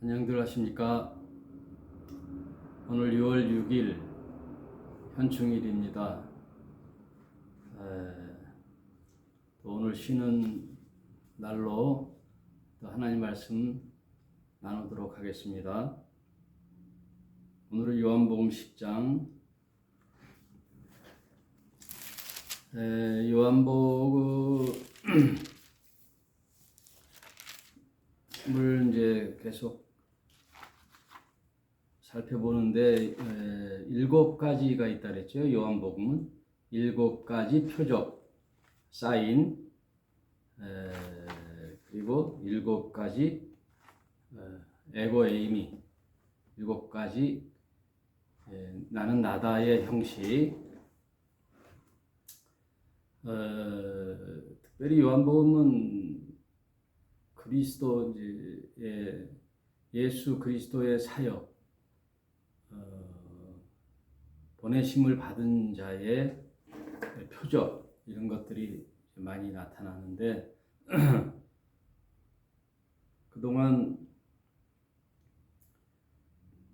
안녕들 하십니까? 오늘 6월 6일 현충일입니다. 또 오늘 쉬는 날로 또 하나님 말씀 나누도록 하겠습니다. 오늘은 요한복음 10장. 요한복음을 이제 계속 살펴보는데 7가지가 있다 그랬죠. 요한복음은 7가지 표적, 사인, 그리고 7가지 에고 에이미, 7가지 나는 나다의 형식. 특별히 요한복음은 그리스도 예수 그리스도의 사역, 보내심을 받은 자의 표적, 이런 것들이 많이 나타나는데 그동안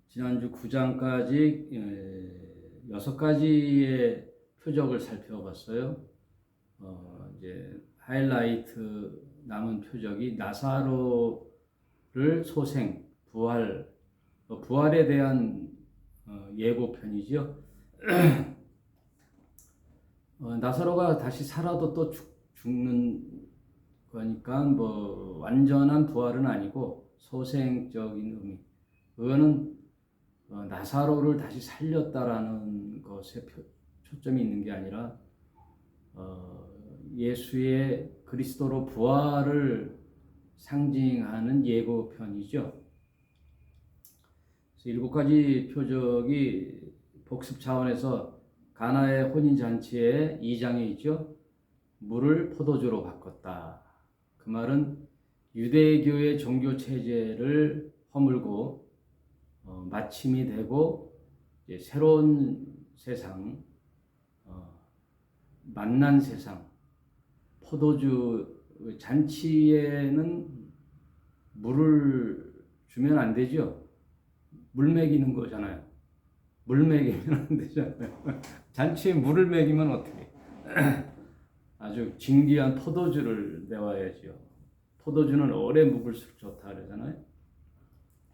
지난주 9장까지 6가지의 표적을 살펴봤어요. 이제 하이라이트 남은 표적이 나사로를 소생, 부활에 대한 예고편이죠. 나사로가 다시 살아도 또 죽는 거니까 뭐 완전한 부활은 아니고 소생적인 의미. 그거는 나사로를 다시 살렸다라는 것에 초점이 있는 게 아니라 예수의 그리스도로 부활을 상징하는 예고편이죠. 그래서 7가지 표적이 복습 차원에서 가나의 혼인잔치의 2장에 있죠. 물을 포도주로 바꿨다. 그 말은 유대교의 종교 체제를 허물고 마침이 되고 이제 새로운 세상, 만난 세상, 포도주 잔치에는 물을 주면 안 되죠. 물 먹이는 거잖아요. 물 먹이면 안 되잖아요. 잔치에 물을 먹이면 어떻게? 아주 진귀한 포도주를 내와야죠. 포도주는 오래 묵을수록 좋다 그러잖아요.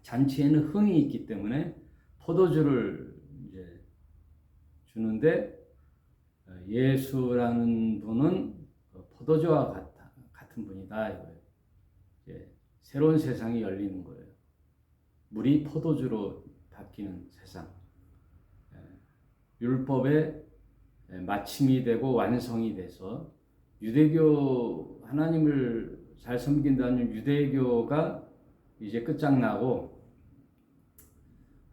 잔치에는 흥이 있기 때문에 포도주를 이제 주는데 예수라는 분은 포도주와 같은 분이다 이거예요. 이제 새로운 세상이 열리는 거예요. 물이 포도주로 바뀌는 세상. 율법의 마침이 되고 완성이 돼서 유대교, 하나님을 잘 섬긴다는 유대교가 이제 끝장나고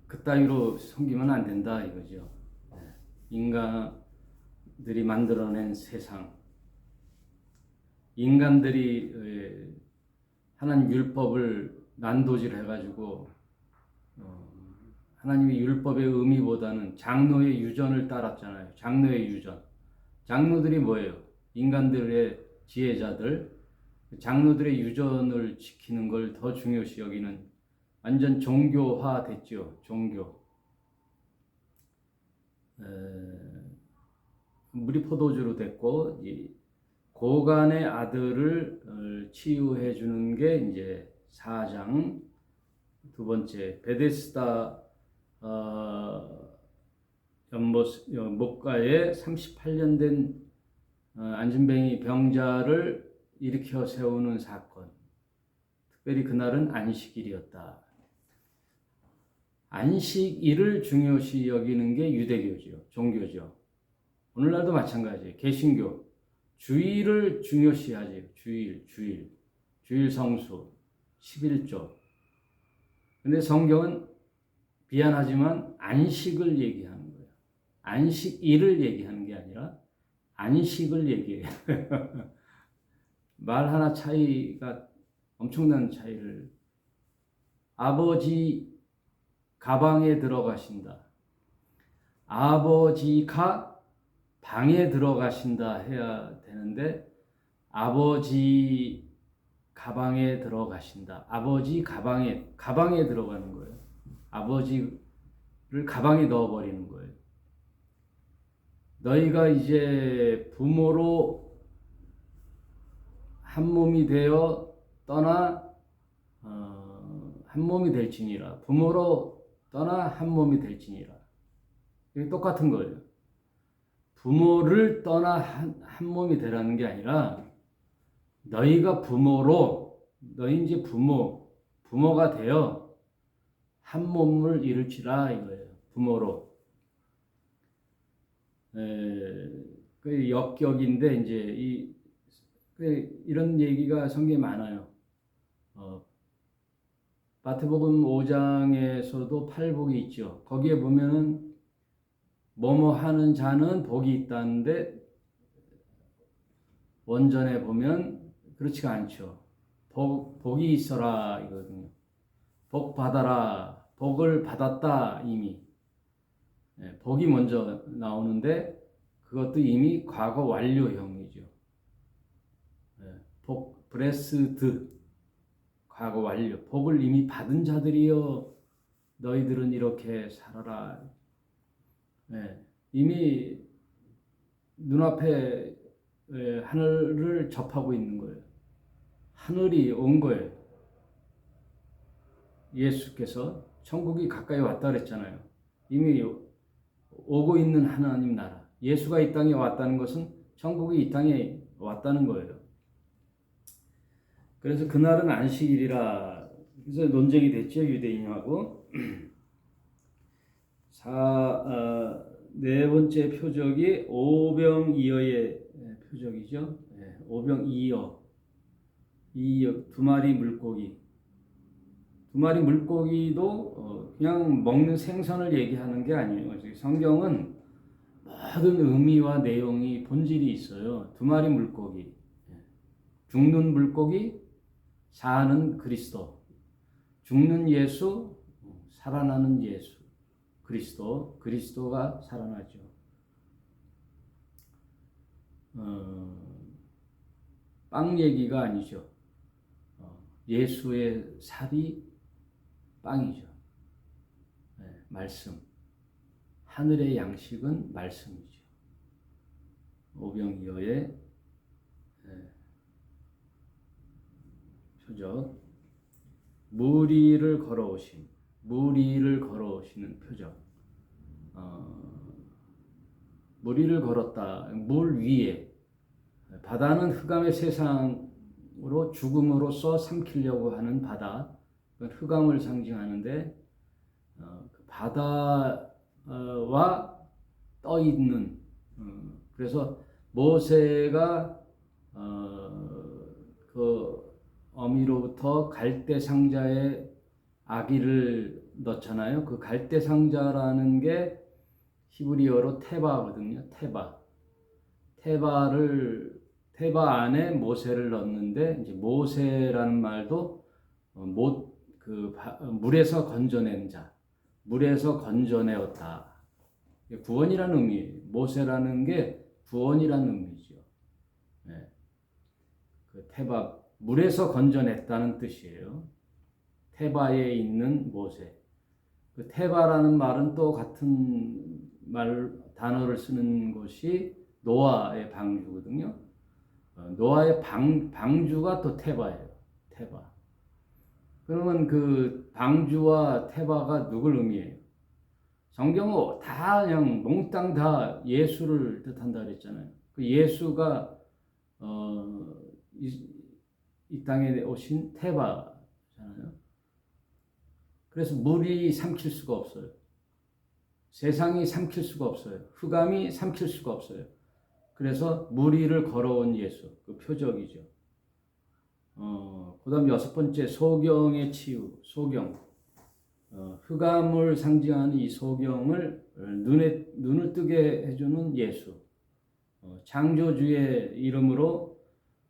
그따위로 섬기면 안 된다 이거죠. 인간들이 만들어낸 세상, 인간들이 하나님 율법을 난도질 해가지고 하나님의 율법의 의미보다는 장로의 유전을 따랐잖아요. 장로의 유전. 장로들이 뭐예요? 인간들의 지혜자들. 장로들의 유전을 지키는 걸 더 중요시 여기는 완전 종교화 됐죠. 종교. 물이 포도주로 됐고 고간의 아들을 치유해 주는 게 이제 4장. 두 번째, 베데스다 목가에 38년 된 안진뱅이 병자를 일으켜 세우는 사건. 특별히 그날은 안식일이었다. 안식일을 중요시 여기는 게 유대교죠. 종교죠. 오늘날도 마찬가지예요. 개신교. 주일을 중요시하죠. 주일 성수, 11조. 근데 성경은 미안하지만 안식을 얘기하는 거예요. 안식일을 얘기하는 게 아니라 안식을 얘기해요. 말 하나 차이가 엄청난 차이를. 아버지 가방에 들어가신다. 아버지가 방에 들어가신다 해야 되는데 아버지 가방에 들어가신다. 아버지 가방에 들어가는 거예요. 아버지를 가방에 넣어버리는 거예요. 너희가 이제 부모로 한 몸이 되어 떠나 한 몸이 될지니라. 부모로 떠나 한 몸이 될지니라. 이게 똑같은 거예요. 부모를 떠나 한 몸이 되라는 게 아니라 너희가 너희 이제 부모가 되어 한 몸을 이룰지라 이거예요. 부모로. 그 역격인데 이제 이런 얘기가 성경에 많아요. 마태복음 5장에서도 팔복이 있죠. 거기에 보면은 뭐뭐 하는 자는 복이 있다는데 원전에 보면 그렇지가 않죠. 복이 있어라 이거든요. 복 받아라. 복을 받았다 이미. 복이 먼저 나오는데 그것도 이미 과거 완료형이죠. 복 브레스드 과거 완료. 복을 이미 받은 자들이여 너희들은 이렇게 살아라. 이미 눈앞에 하늘을 접하고 있는 거예요. 하늘이 온 거예요. 예수께서 천국이 가까이 왔다 그랬잖아요. 이미 오고 있는 하나님 나라. 예수가 이 땅에 왔다는 것은 천국이 이 땅에 왔다는 거예요. 그래서 그날은 안식일이라 그래서 논쟁이 됐죠. 유대인하고. 네 번째 표적이 오병이어의 표적이죠. 오병이어. 두 마리 물고기. 두 마리 물고기도 그냥 먹는 생선을 얘기하는 게 아니에요. 성경은 모든 의미와 내용이 본질이 있어요. 두 마리 물고기. 죽는 물고기, 사는 그리스도. 죽는 예수, 살아나는 예수. 그리스도가 살아나죠. 빵 얘기가 아니죠. 예수의 살이 빵이죠. 말씀. 하늘의 양식은 말씀이죠. 오병이어의 표적. 무리를 걸어오시는 표적. 무리를 걸었다. 물 위에. 바다는 흑암의 세상으로 죽음으로써 삼키려고 하는 바다. 흑암을 상징하는데 바다와 떠 있는. 그래서 모세가 그 어미로부터 갈대 상자에 아기를 넣잖아요. 그 갈대 상자라는 게 히브리어로 테바거든요. 테바 안에 모세를 넣는데 이제 모세라는 말도 물에서 건져낸 자, 물에서 건져내었다. 구원이라는 의미예요. 모세라는 게 구원이라는 의미죠. 그 테바 물에서 건져냈다는 뜻이에요. 테바에 있는 모세. 그 테바라는 말은 또 같은 단어를 쓰는 것이 노아의 방주거든요. 노아의 방주가 또 테바예요. 테바. 그러면 그 방주와 테바가 누굴 의미해요? 성경은 다 그냥 몽땅 다 예수를 뜻한다 그랬잖아요. 그 예수가 이 땅에 오신 테바잖아요. 그래서 물이 삼킬 수가 없어요. 세상이 삼킬 수가 없어요. 흑암이 삼킬 수가 없어요. 그래서 무리를 걸어온 예수, 그 표적이죠. 그 다음 6번째, 소경의 치유, 소경. 흑암을 상징하는 이 소경을 눈을 뜨게 해주는 예수. 창조주의 이름으로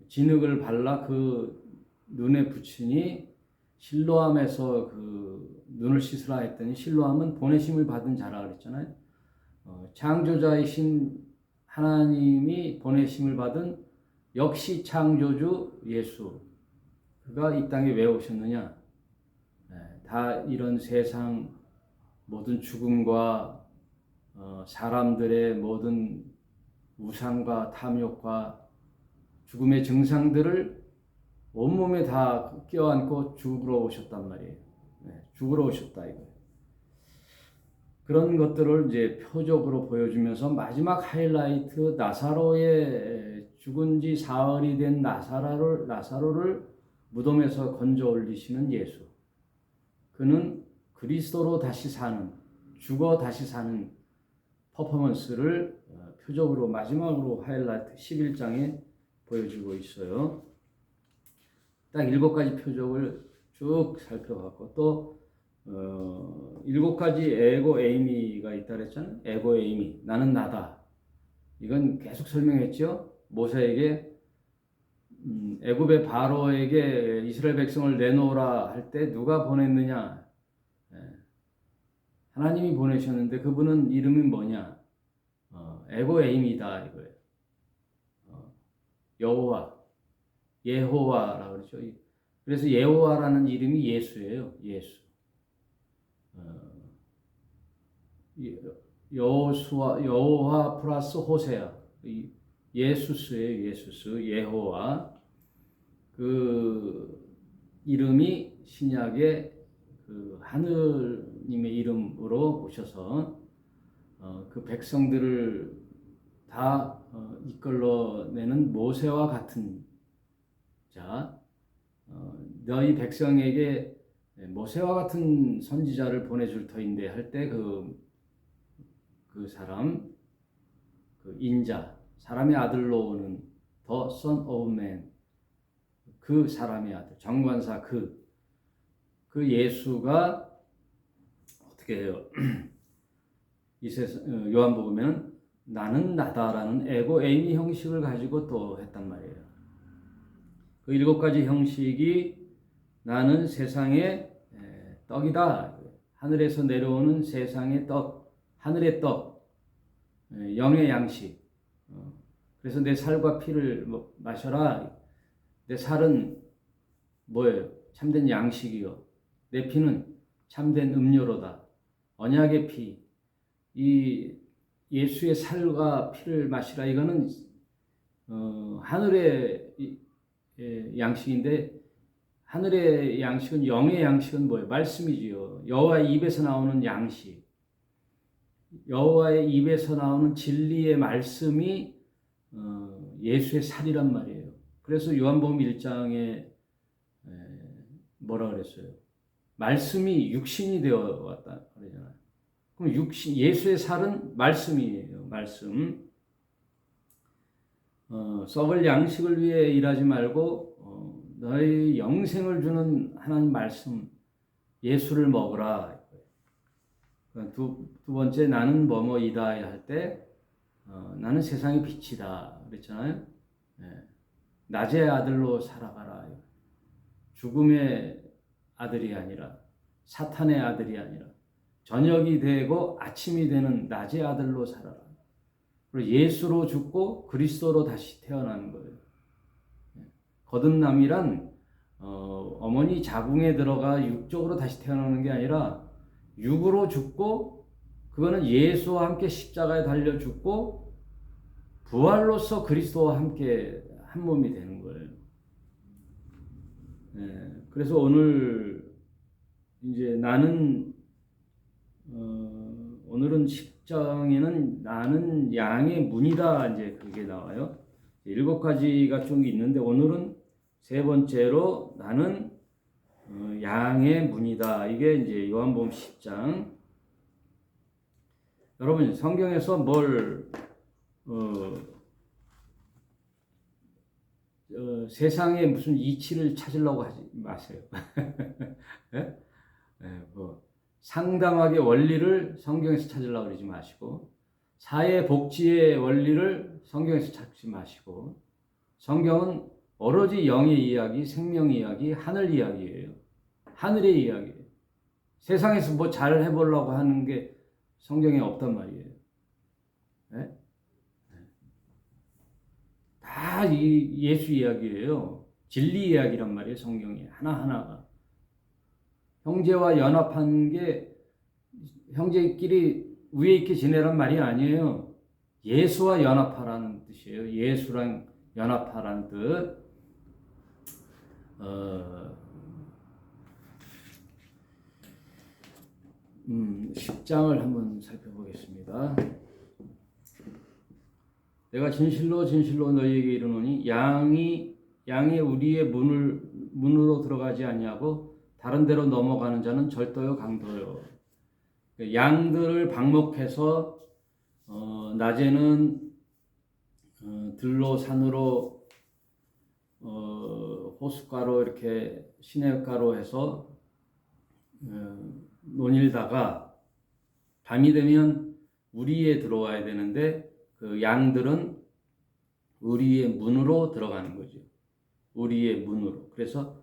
진흙을 발라 그 눈에 붙이니 실로암에서 그 눈을 씻으라 했더니 실로암은 보내심을 받은 자라 그랬잖아요. 창조자이신 하나님이 보내심을 받은 역시 창조주 예수, 그가 이 땅에 왜 오셨느냐? 다 이런 세상 모든 죽음과 사람들의 모든 우상과 탐욕과 죽음의 증상들을 온몸에 다 껴안고 죽으러 오셨단 말이에요. 죽으러 오셨다 이거예요. 그런 것들을 이제 표적으로 보여주면서 마지막 하이라이트, 나사로의 죽은 지 사흘이 된 나사로를 무덤에서 건져 올리시는 예수. 그는 그리스도로 다시 사는, 죽어 다시 사는 퍼포먼스를 표적으로 마지막으로 하이라이트 11장에 보여주고 있어요. 딱 7가지 표적을 쭉 살펴봤고, 또 7가지 에고 에이미가 있다 그랬잖아요. 에고 에이미, 나는 나다. 이건 계속 설명했죠. 모세에게 애굽의 바로에게 이스라엘 백성을 내놓으라 할 때 누가 보냈느냐? 하나님이 보내셨는데 그분은 이름이 뭐냐? 에고 에이미다 이거예요. 여호와, 예호와라고 그러죠. 그래서 예호와라는 이름이 예수예요. 예수. 여호와 플러스 호세아. 예수스예요. 예수스, 예호와. 그 이름이 신약의 그 하느님의 이름으로 오셔서 그 백성들을 다 이끌어내는 모세와 같은 자, 너희 백성에게 모세와 같은 선지자를 보내줄 터인데 할 때 그 사람, 그 인자, 사람의 아들로 오는 the Son of Man, 그 사람의 아들, 정관사 그 예수가 어떻게 해요? 이 세상 요한복음에는 나는 나다라는 에고 에이미 형식을 가지고 또 했단 말이에요. 그 7가지 형식이 나는 세상의 떡이다. 하늘에서 내려오는 세상의 떡, 하늘의 떡, 영의 양식. 그래서 내 살과 피를 마셔라. 내 살은 뭐예요? 참된 양식이요. 내 피는 참된 음료로다. 언약의 피. 이 예수의 살과 피를 마시라. 이거는 하늘의 양식인데, 하늘의 양식은, 영의 양식은 뭐예요? 말씀이지요. 여호와의 입에서 나오는 양식. 여호와의 입에서 나오는 진리의 말씀이 예수의 살이란 말이에요. 그래서 요한복음 1장에 뭐라 그랬어요? 말씀이 육신이 되어 왔다 그러잖아요. 그럼 예수의 살은 말씀이에요. 말씀. 썩을 양식을 위해 일하지 말고 너희 영생을 주는 하나님 말씀, 예수를 먹으라. 두 번째, 나는 뭐뭐이다 할 때 나는 세상의 빛이다 그랬잖아요. 낮의 아들로 살아가라. 죽음의 아들이 아니라, 사탄의 아들이 아니라, 저녁이 되고 아침이 되는 낮의 아들로 살아라. 그리고 예수로 죽고 그리스도로 다시 태어나는 거예요. 거듭남이란 어머니 자궁에 들어가 육적으로 다시 태어나는 게 아니라 육으로 죽고, 그거는 예수와 함께 십자가에 달려 죽고 부활로서 그리스도와 함께 한 몸이 되는 거예요. 그래서 오늘 이제 나는 오늘은 10장에는 나는 양의 문이다 이제 그게 나와요. 7가지가 좀 있는데 오늘은 세 번째로 나는 양의 문이다. 이게 이제 요한복음 10장. 여러분 성경에서 뭘 세상에 무슨 이치를 찾으려고 하지 마세요. 상담학의 원리를 성경에서 찾으려고 그러지 마시고, 사회복지의 원리를 성경에서 찾지 마시고, 성경은 오로지 영의 이야기, 생명 이야기, 하늘 이야기예요. 하늘의 이야기예요. 세상에서 뭐 잘 해보려고 하는 게 성경에 없단 말이에요. 네? 다 이 예수 이야기예요. 진리 이야기란 말이에요. 성경이 하나하나가. 형제와 연합한 게 형제끼리 위에 있게 지내란 말이 아니에요. 예수와 연합하라는 뜻이에요. 예수랑 연합하라는 뜻. 10장을 한번 살펴보겠습니다. 내가 진실로 진실로 너희에게 이르노니 양이 우리의 문으로 들어가지 아니하고 다른 데로 넘어가는 자는 절도요 강도요. 양들을 방목해서 낮에는 들로 산으로 호숫가로 이렇게 시냇가로 해서 논일다가 밤이 되면 우리에 들어와야 되는데 그 양들은 우리의 문으로 들어가는 거죠. 우리의 문으로. 그래서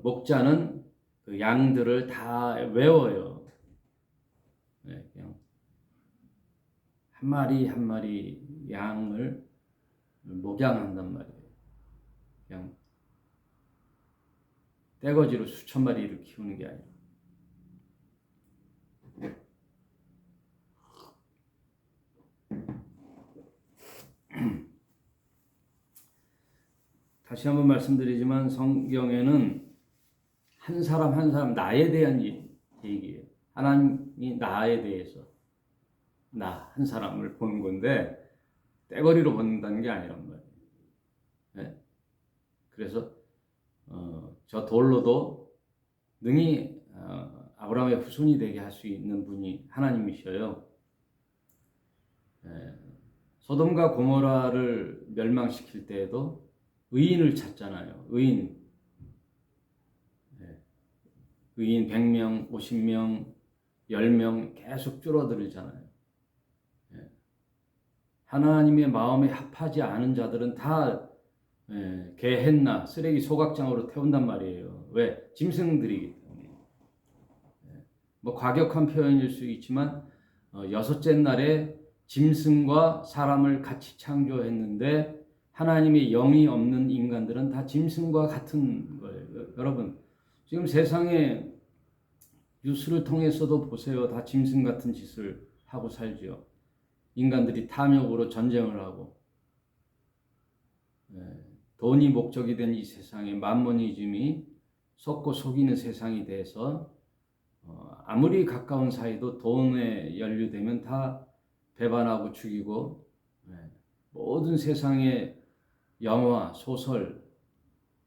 목자는 그 양들을 다 외워요. 네, 그냥 한 마리 한 마리 양을 목양한단 말이에요. 그냥 떼거지로 수천 마리를 키우는 게 아니라. 다시 한번 말씀드리지만 성경에는 한 사람 한 사람 나에 대한 얘기예요. 하나님이 나에 대해서 나 한 사람을 보는 건데 떼거리로 본다는 게 아니란 말이에요. 네? 그래서 저 돌로도 능히 아브라함의 후손이 되게 할 수 있는 분이 하나님이셔요. 소돔과 고모라를 멸망시킬 때에도 의인을 찾잖아요. 의인 100명, 50명, 10명 계속 줄어들잖아요. 하나님의 마음에 합하지 않은 자들은 다 개했나 쓰레기 소각장으로 태운단 말이에요. 왜? 짐승들이기 때문에. 뭐 과격한 표현일 수 있지만 여섯째 날에 짐승과 사람을 같이 창조했는데 하나님의 영이 없는 인간들은 다 짐승과 같은 거예요. 여러분 지금 세상에 뉴스를 통해서도 보세요. 다 짐승 같은 짓을 하고 살죠. 인간들이 탐욕으로 전쟁을 하고 돈이 목적이 된 이 세상에 만모니즘이 속고 속이는 세상이 돼서 아무리 가까운 사이도 돈에 연루되면 다 배반하고 죽이고 모든 세상의 영화, 소설,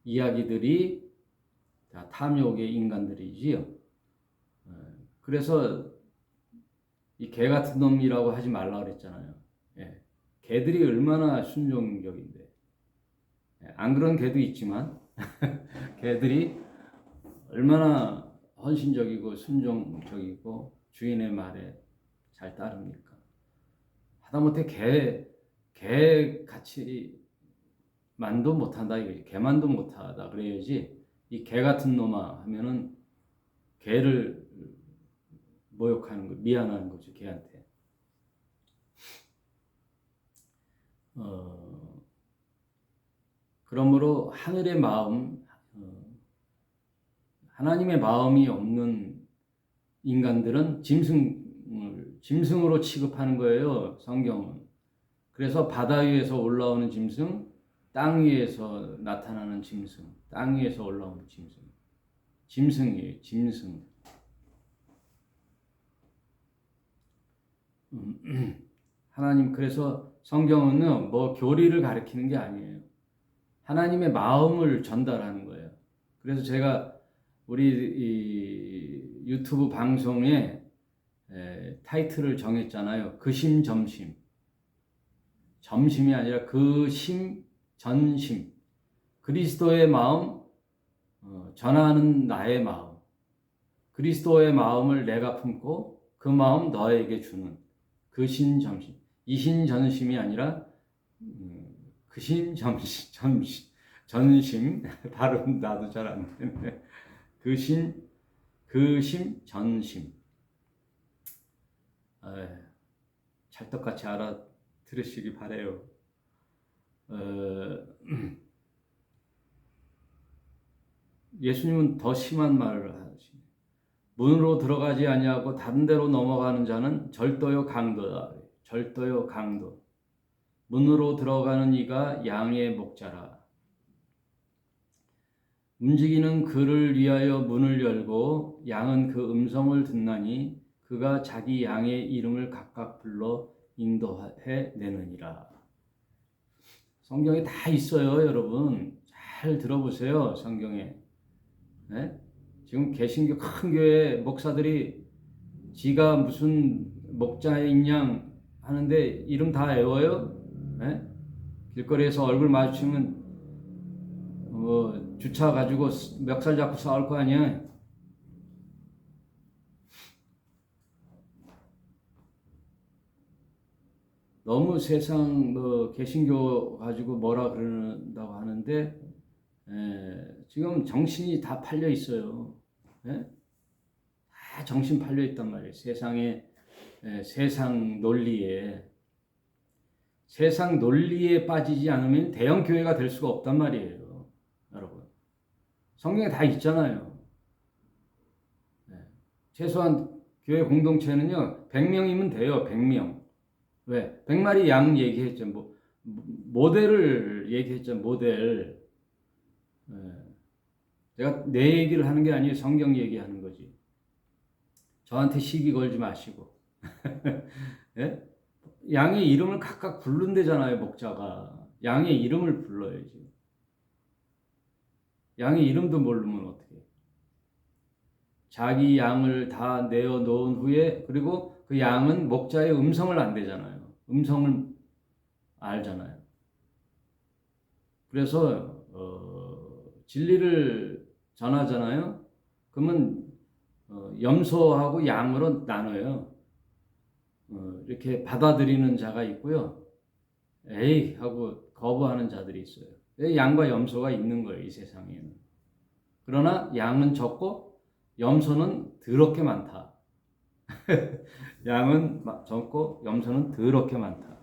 이야기들이 다 탐욕의 인간들이지요. 그래서 이 개 같은 놈이라고 하지 말라 그랬잖아요. 개들이 얼마나 순종적인데. 안 그런 개도 있지만 개들이 얼마나 헌신적이고 순종적이고 주인의 말에 잘 따릅니까? 하다못해 개 같이 만도 못한다 이거지. 개만도 못하다 그래야지. 이 개 같은 놈아 하면은 개를 모욕하는 거, 미안한 거죠 개한테. 그러므로 하늘의 마음, 하나님의 마음이 없는 인간들은 짐승으로 취급하는 거예요. 성경은. 그래서 바다 위에서 올라오는 짐승, 땅 위에서 나타나는 짐승, 땅 위에서 올라오는 짐승. 짐승이에요. 짐승. 하나님 그래서 성경은 뭐 교리를 가르치는 게 아니에요. 하나님의 마음을 전달하는 거예요. 그래서 제가 우리 이 유튜브 방송에 타이틀을 정했잖아요. 그심 점심. 점심이 아니라 그심 전심. 그리스도의 마음 전하는 나의 마음. 그리스도의 마음을 내가 품고 그 마음 너에게 주는 그신 점심. 이신 전심이 아니라 그신 전심 발음 나도 잘 안 되는데 그심 전심. 찰떡같이 알아들으시기 바래요. 어, 예수님은 더 심한 말을 하시네. 문으로 들어가지 아니하고 다른 데로 넘어가는 자는 절도요 강도다. 절도요 강도. 문으로 들어가는 이가 양의 목자라. 움직이는 그를 위하여 문을 열고 양은 그 음성을 듣나니 그가 자기 양의 이름을 각각 불러 인도해 내느니라. 성경에 다 있어요, 여러분. 잘 들어보세요, 성경에. 네? 지금 개신교 큰 교회 목사들이 지가 무슨 목자인 양 하는데 이름 다 외워요? 네? 길거리에서 얼굴 마주치면 주차 가지고 멱살 잡고 싸울 거 아니야? 너무 세상 개신교 가지고 뭐라 그런다고 하는데 지금 정신이 다 팔려 있어요. 예? 다 정신 팔려 있단 말이에요. 세상 논리에 세상 논리에 빠지지 않으면 대형 교회가 될 수가 없단 말이에요, 여러분. 성경에 다 있잖아요. 최소한 교회 공동체는요 100명이면 돼요. 100명. 왜? 100마리 양 얘기했죠. 모델을 얘기했죠. 모델. 제가 내 얘기를 하는 게 아니에요. 성경 얘기하는 거지. 저한테 시비 걸지 마시고. 예? 양의 이름을 각각 부른대잖아요. 목자가. 양의 이름을 불러야지. 양의 이름도 모르면 어떡해. 자기 양을 다 내어 놓은 후에 그리고 그 양은 목자의 음성을 안 대잖아요. 음성을 알잖아요. 그래서 진리를 전하잖아요. 그러면 염소하고 양으로 나눠요. 이렇게 받아들이는 자가 있고요. 에이 하고 거부하는 자들이 있어요. 양과 염소가 있는 거예요. 이 세상에는. 그러나 양은 적고 염소는 더럽게 많다. 양은 적고 염소는 더럽게 많다.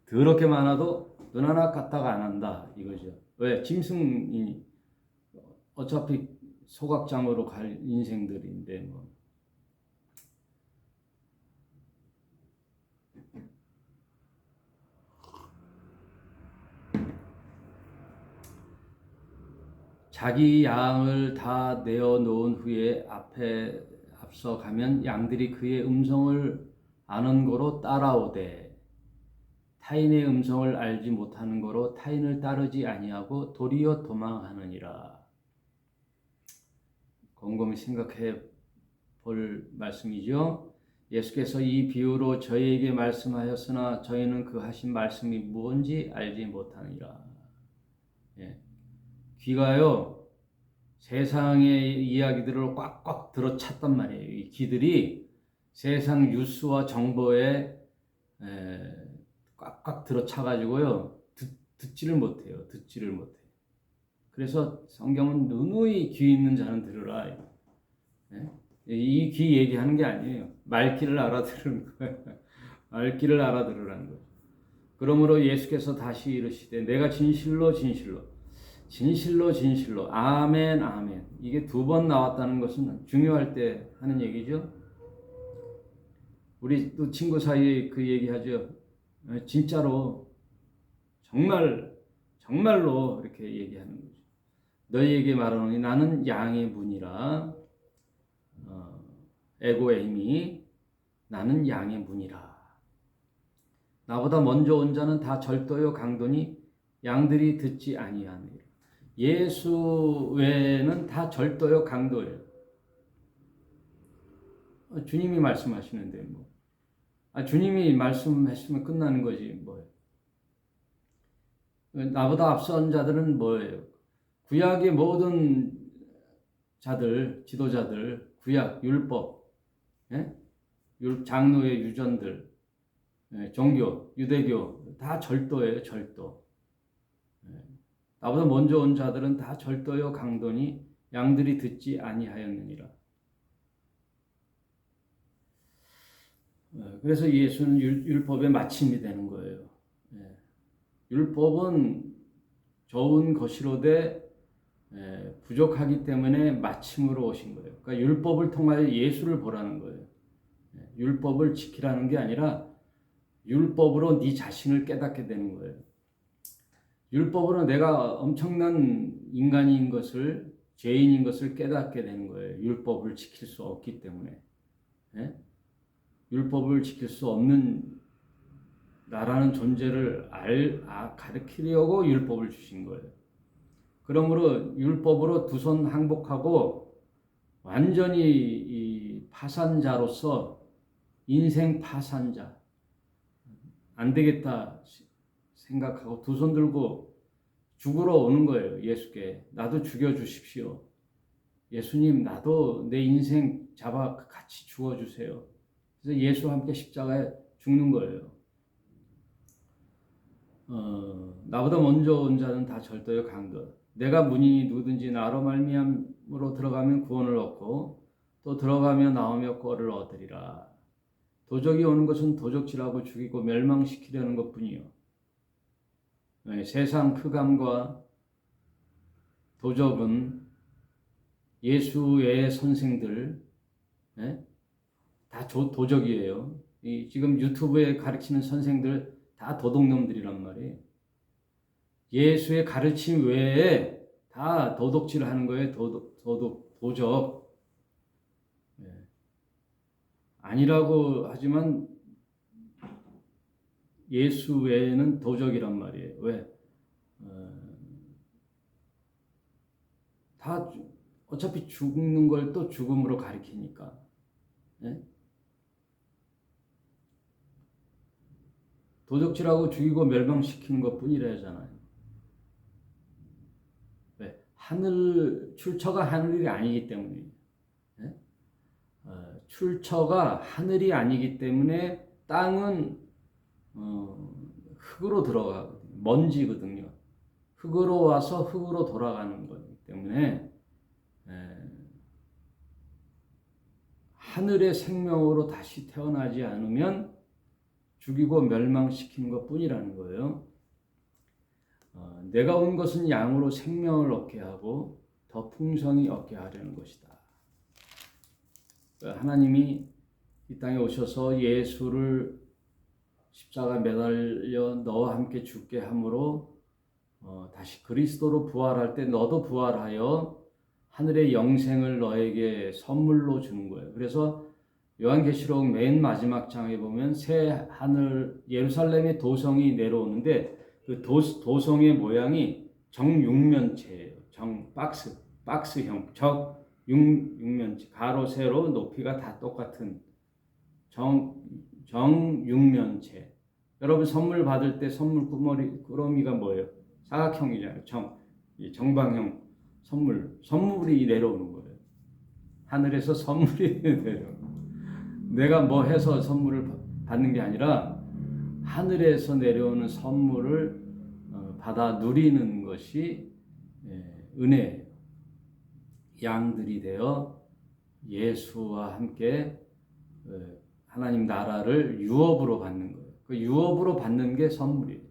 더럽게 많아도 눈 하나 까딱 안 한다 이거죠. 왜? 짐승이 어차피 소각장으로 갈 인생들인데 뭐. 자기 양을 다 내어 놓은 후에 앞서 가면 양들이 그의 음성을 아는 거로 따라오되 타인의 음성을 알지 못하는 거로 타인을 따르지 아니하고 도리어 도망하느니라. 곰곰이 생각해 볼 말씀이죠. 예수께서 이 비유로 저희에게 말씀하셨으나 저희는 그 하신 말씀이 무엇인지 알지 못하느니라. 예. 귀가요 세상의 이야기들을 꽉꽉 들어찼단 말이에요. 이 귀들이 세상 뉴스와 정보에 꽉꽉 들어차가지고요 듣지를 못해요. 듣지를 못해. 그래서 성경은 누누이 귀 있는 자는 들으라. 예? 이 귀 얘기하는 게 아니에요. 말귀를 알아들으는 거예요. 말귀를 알아들으라는 거죠. 그러므로 예수께서 다시 이르시되 내가 진실로 아멘 아멘. 이게 2번 나왔다는 것은 중요할 때 하는 얘기죠. 우리 또 친구 사이에 그 얘기하죠. 진짜로 정말로 이렇게 얘기하는 거죠. 너희에게 말하노니 나는 양의 문이라. 에고의 힘이 나는 양의 문이라. 나보다 먼저 온 자는 다 절도요 강도니 양들이 듣지 아니하느니라. 예수 외에는 다 절도요 강도예요. 주님이 말씀하시는데 뭐. 주님이 말씀하시면 끝나는 거지 뭐예요. 나보다 앞선 자들은 뭐예요? 구약의 모든 자들, 지도자들, 구약, 율법, 예? 장로의 유전들, 종교, 유대교 다 절도예요, 절도. 나보다 먼저 온 자들은 다 절도요 강도니 양들이 듣지 아니하였느니라. 그래서 예수는 율법의 마침이 되는 거예요. 율법은 좋은 것이로되 부족하기 때문에 마침으로 오신 거예요. 그러니까 율법을 통하여 예수를 보라는 거예요. 율법을 지키라는 게 아니라 율법으로 네 자신을 깨닫게 되는 거예요. 율법으로 내가 엄청난 인간인 것을, 죄인인 것을 깨닫게 되는 거예요. 율법을 지킬 수 없기 때문에. 율법을 지킬 수 없는 나라는 존재를 가르치려고 율법을 주신 거예요. 그러므로 율법으로 두 손 항복하고 완전히 이 파산자로서 인생 파산자, 안 되겠다 생각하고 두 손 들고 죽으러 오는 거예요. 예수께. 나도 죽여주십시오. 예수님, 나도 내 인생 잡아 같이 죽어주세요. 그래서 예수와 함께 십자가에 죽는 거예요. 나보다 먼저 온 자는 다 절도요 강도. 내가 문인이 누구든지 나로 말미암으로 들어가면 구원을 얻고 또 들어가며 나오며 꼴을 얻으리라. 도적이 오는 것은 도적질하고 죽이고 멸망시키려는 것뿐이요. 세상 흑암과 도적은 예수의 선생들 다 도적이에요. 지금 유튜브에 가르치는 선생들 다 도둑놈들이란 말이에요. 예수의 가르침 외에 다 도둑질 하는 거예요. 도적. 아니라고 하지만 예수 외에는 도적이란 말이에요. 왜? 다 어차피 죽는 걸 또 죽음으로 가리키니까. 도적질하고 죽이고 멸망시키는 것뿐이라 하잖아요. 왜? 출처가 하늘이 아니기 때문이에요. 출처가 하늘이 아니기 때문에 땅은 흙으로 들어가거든요. 먼지거든요. 흙으로 와서 흙으로 돌아가는 거기 때문에 하늘의 생명으로 다시 태어나지 않으면 죽이고 멸망시키는 것뿐이라는 거예요. 내가 온 것은 양으로 생명을 얻게 하고 더 풍성히 얻게 하려는 것이다. 하나님이 이 땅에 오셔서 예수를 십자가 매달려 너와 함께 죽게 함으로 다시 그리스도로 부활할 때 너도 부활하여 하늘의 영생을 너에게 선물로 주는 거예요. 그래서 요한계시록 맨 마지막 장에 보면 새 하늘 예루살렘의 도성이 내려오는데 그 도성의 모양이 정육면체예요. 박스형 육면체, 가로 세로 높이가 다 똑같은 정육면체. 여러분 선물 받을 때 선물 꾸러미가 뭐예요? 사각형이잖아요. 정방형 선물이 내려오는 거예요. 하늘에서 선물이 내려오는 거예요. 내가 뭐 해서 선물을 받는 게 아니라 하늘에서 내려오는 선물을 받아 누리는 것이 은혜예요. 양들이 되어 예수와 함께 하나님 나라를 유업으로 받는 거예요. 그 유업으로 받는 게 선물이에요.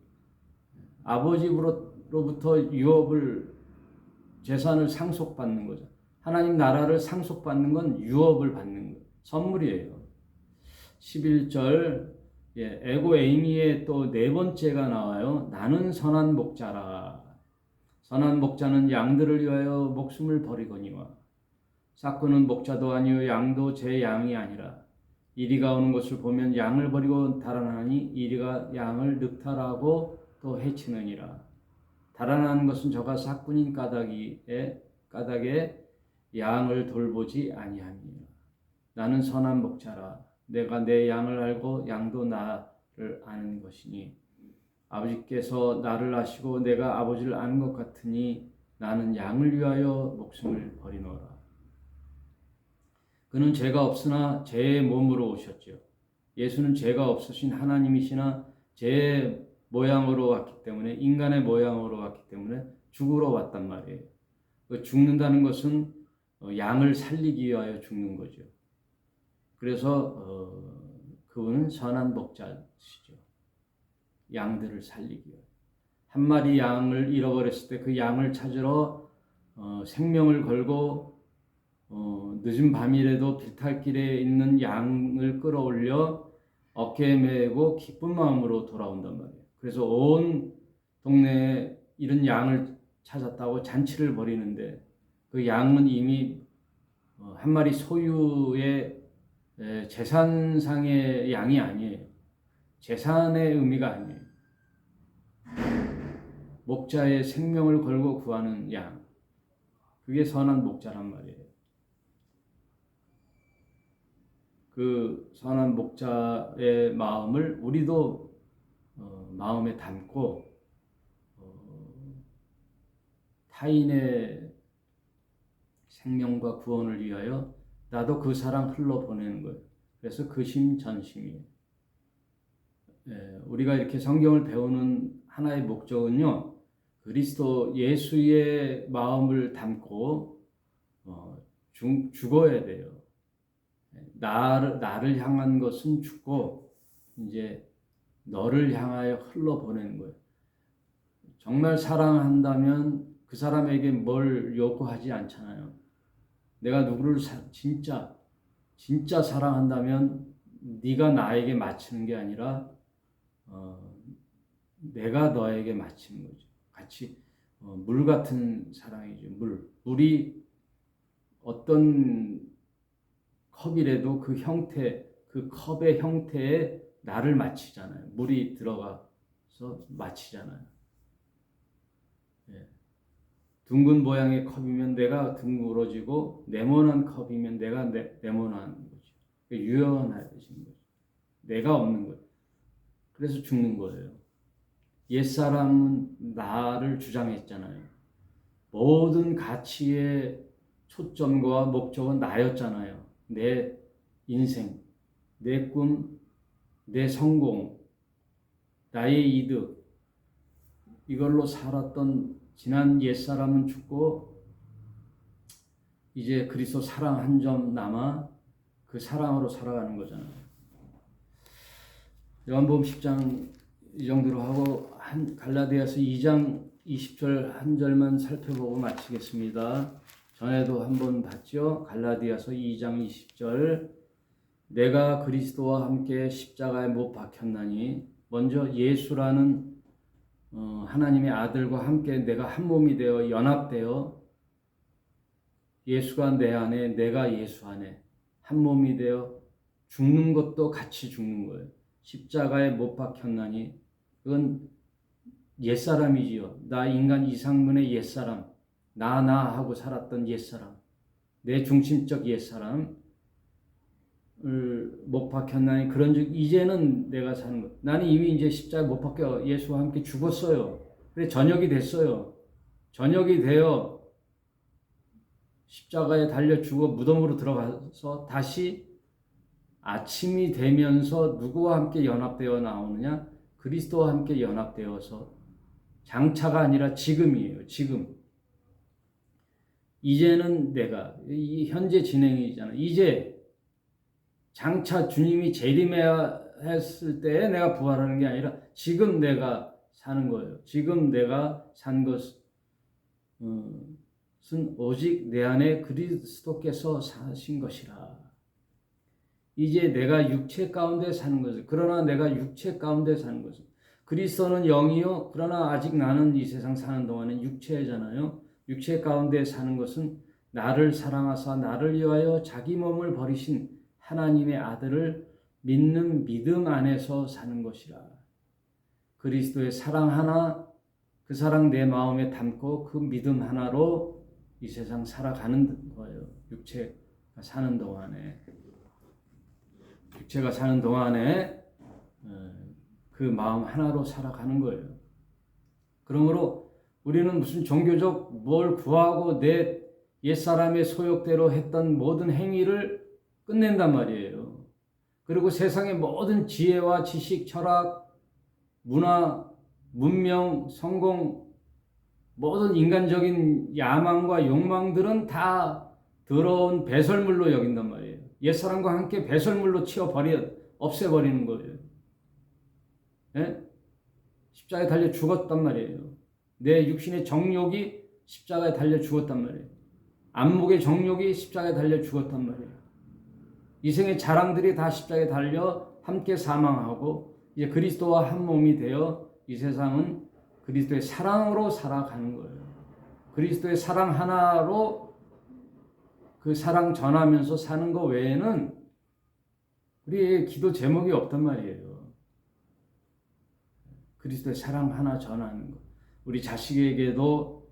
아버지로부터 재산을 상속받는 거죠. 하나님 나라를 상속받는 건 유업을 받는 거예요. 선물이에요. 11절 에고에이미의 또 네 번째가 나와요. 나는 선한 목자라. 선한 목자는 양들을 위하여 목숨을 버리거니와 삭구는 목자도 아니요 양도 제 양이 아니라 이리가 오는 것을 보면 양을 버리고 달아나니 이리가 양을 늑탈하고 또 해치느니라. 달아나는 것은 저가 삭군인 까닭에 양을 돌보지 아니함이라. 나는 선한 목자라. 내가 내 양을 알고 양도 나를 아는 것이니 아버지께서 나를 아시고 내가 아버지를 아는 것 같으니 나는 양을 위하여 목숨을 버리노라. 그는 죄가 없으나 죄의 몸으로 오셨죠. 예수는 죄가 없으신 하나님이시나 죄의 모양으로 왔기 때문에 인간의 모양으로 왔기 때문에 죽으러 왔단 말이에요. 죽는다는 것은 양을 살리기 위하여 죽는 거죠. 그래서 그분은 선한 목자시죠. 양들을 살리기 위하여. 한 마리 양을 잃어버렸을 때 그 양을 찾으러 생명을 걸고 늦은 밤이라도 비탈길에 있는 양을 끌어올려 어깨에 메고 기쁜 마음으로 돌아온단 말이에요. 그래서 온 동네에 이런 양을 찾았다고 잔치를 벌이는데 그 양은 이미 한 마리 소유의 재산상의 양이 아니에요. 재산의 의미가 아니에요. 목자의 생명을 걸고 구하는 양. 그게 선한 목자란 말이에요. 그 선한 목자의 마음을 우리도 마음에 담고 타인의 생명과 구원을 위하여 나도 그 사랑 흘러보내는 거예요. 그래서 근심전심이에요. 우리가 이렇게 성경을 배우는 하나의 목적은요, 그리스도 예수의 마음을 담고 죽어야 돼요. 나를 향한 것은 죽고 이제 너를 향하여 흘러보내는 거예요. 정말 사랑한다면 그 사람에게 뭘 요구하지 않잖아요. 내가 누구를 진짜 사랑한다면 네가 나에게 맞추는 게 아니라 내가 너에게 맞추는 거죠. 같이 물 같은 사랑이죠. 물이 어떤 컵이라도 그 형태, 그 컵의 형태에 나를 맞추잖아요. 물이 들어가서 맞추잖아요. 예. 둥근 모양의 컵이면 내가 둥그러지고 네모난 컵이면 내가 네모난 거죠. 유연해지는 거죠. 내가 없는 거예요. 그래서 죽는 거예요. 옛사람은 나를 주장했잖아요. 모든 가치의 초점과 목적은 나였잖아요. 내 인생, 내 꿈, 내 성공, 나의 이득, 이걸로 살았던 지난 옛사람은 죽고 이제 그리스도 사랑 한 점 남아 그 사랑으로 살아가는 거잖아요. 요한복음 10장 이 정도로 하고 갈라디아서 2장 20절 한 절만 살펴보고 마치겠습니다. 전에도 한번 봤죠. 갈라디아서 2장 20절 내가 그리스도와 함께 십자가에 못 박혔나니 먼저 예수라는 하나님의 아들과 함께 내가 한 몸이 되어 연합되어 예수가 내 안에 내가 예수 안에 한 몸이 되어 죽는 것도 같이 죽는 거예요. 십자가에 못 박혔나니 그건 옛사람이지요. 나 인간 이상문의 옛사람, 나 하고 살았던 옛사람, 내 중심적 옛사람을 못 박혔나니 그런즉 이제는 내가 사는 것. 나는 이미 이제 십자가에 못 박혀 예수와 함께 죽었어요. 그래 저녁이 됐어요. 저녁이 되어 십자가에 달려 죽어 무덤으로 들어가서 다시 아침이 되면서 누구와 함께 연합되어 나오느냐? 그리스도와 함께 연합되어서 장차가 아니라 지금이에요. 지금. 이제는 내가 이 현재 진행이잖아. 이제 장차 주님이 재림했을 때 내가 부활하는 게 아니라 지금 내가 사는 거예요. 지금 내가 산 것은 오직 내 안에 그리스도께서 사신 것이라. 이제 내가 육체 가운데 사는 것을 그러나 내가 육체 가운데 사는 것을 그리스도는 영이요 그러나 아직 나는 이 세상 사는 동안은 육체잖아요. 육체 가운데 사는 것은 나를 사랑하사 나를 위하여 자기 몸을 버리신 하나님의 아들을 믿는 믿음 안에서 사는 것이라. 그리스도의 사랑 하나 그 사랑 내 마음에 담고 그 믿음 하나로 이 세상 살아가는 거예요. 육체가 사는 동안에 그 마음 하나로 살아가는 거예요. 그러므로 우리는 무슨 종교적 뭘 구하고 내 옛사람의 소욕대로 했던 모든 행위를 끝낸단 말이에요. 그리고 세상의 모든 지혜와 지식, 철학, 문화, 문명, 성공, 모든 인간적인 야망과 욕망들은 다 더러운 배설물로 여긴단 말이에요. 옛사람과 함께 배설물로 없애버리는 거예요. 예? 십자가에 달려 죽었단 말이에요. 내 육신의 정욕이 십자가에 달려 죽었단 말이에요. 안목의 정욕이 십자가에 달려 죽었단 말이에요. 이 생의 자랑들이 다 십자가에 달려 함께 사망하고 이제 그리스도와 한 몸이 되어 이 세상은 그리스도의 사랑으로 살아가는 거예요. 그리스도의 사랑 하나로 그 사랑 전하면서 사는 거 외에는 우리의 기도 제목이 없단 말이에요. 그리스도의 사랑 하나 전하는 것. 우리 자식에게도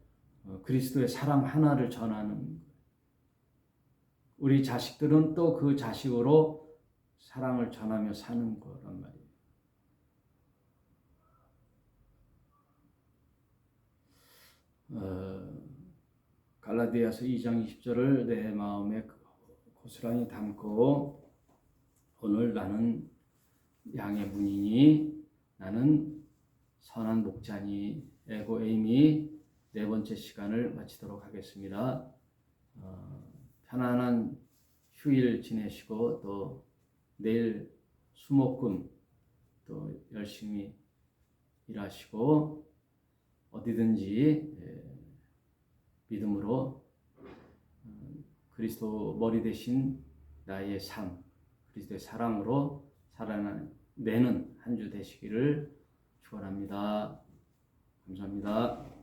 그리스도의 사랑 하나를 전하는 것. 우리 자식들은 또 그 자식으로 사랑을 전하며 사는 거란 말이에요. 갈라디아서 2장 20절을 내 마음에 고스란히 담고 오늘 나는 양의 문이니 나는 선한 목자니 에고 에임이 네 번째 시간을 마치도록 하겠습니다. 편안한 휴일 지내시고 또 내일 수목금 또 열심히 일하시고 어디든지 믿음으로 그리스도 머리 대신 나의 삶, 그리스도의 사랑으로 살아내는 한 주 되시기를 축원합니다. 감사합니다.